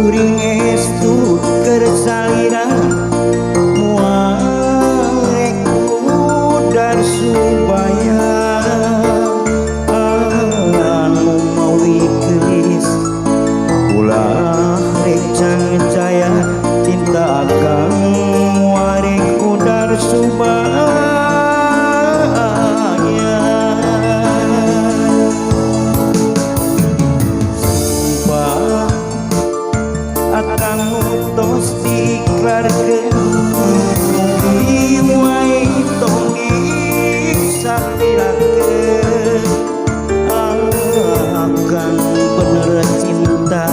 kuring estu kersalira muarek udar supaya anu mawi gelis ulah rek caya cinta akan muarek udar supaya tos diklarkeun mugi wae tong disapirakeun akan bener cinta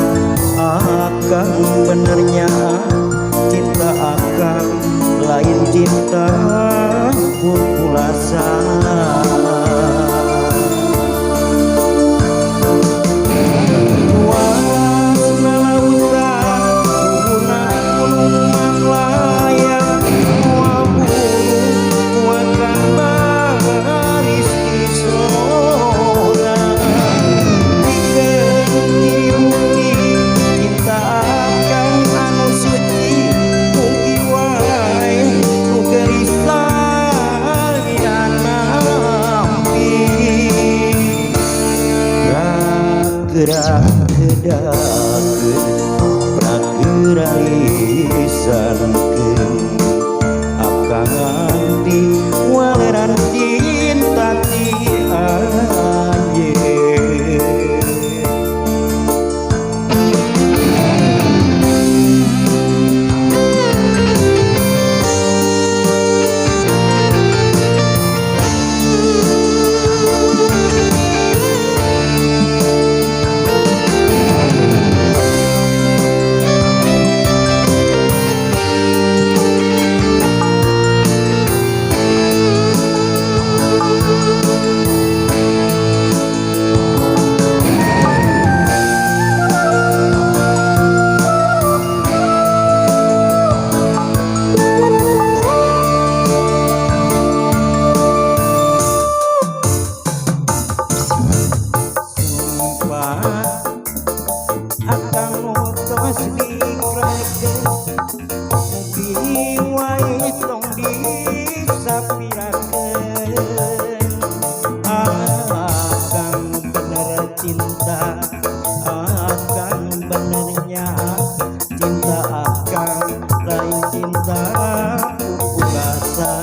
akan benernya cinta akan lain cinta pulasa gerak gedakeun prageralisankeun akangan di waleran cinta ti anjeun akan tos diklarkeun mugi wae tong disapirakeun akan bener cinta akan benernya cinta akan lain cinta pulasa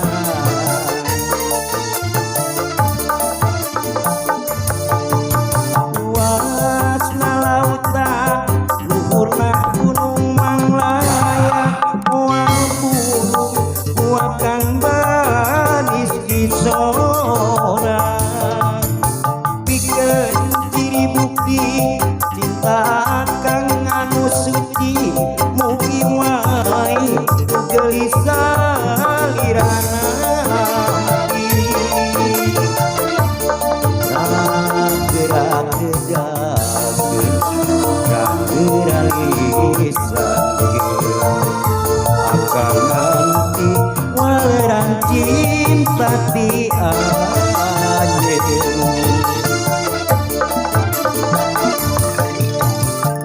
akan banis di sorang pikeun ciri bukti cinta akan anu suci mugi wae gelisah lirana gerak gedakeun kageralisankeun akan nanti waleran cinta ti anjeun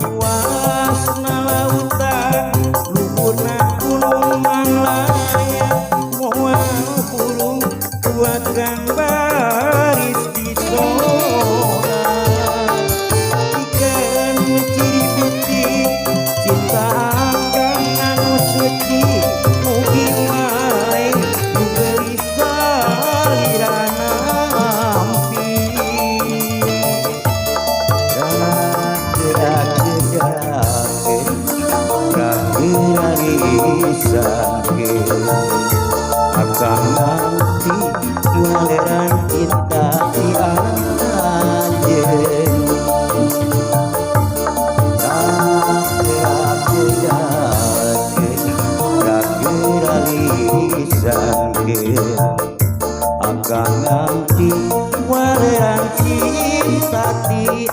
luasna lautan luhurna gunung manglaya moal burung kuatkan baris di sorang pikeun ciri bukti cinta akan anu suci mugi wae gelisah lirana ampi gerak gedakeun kageralisankeun akan nanti waleran cinta ti anjeun akan nanti waleran cinta ti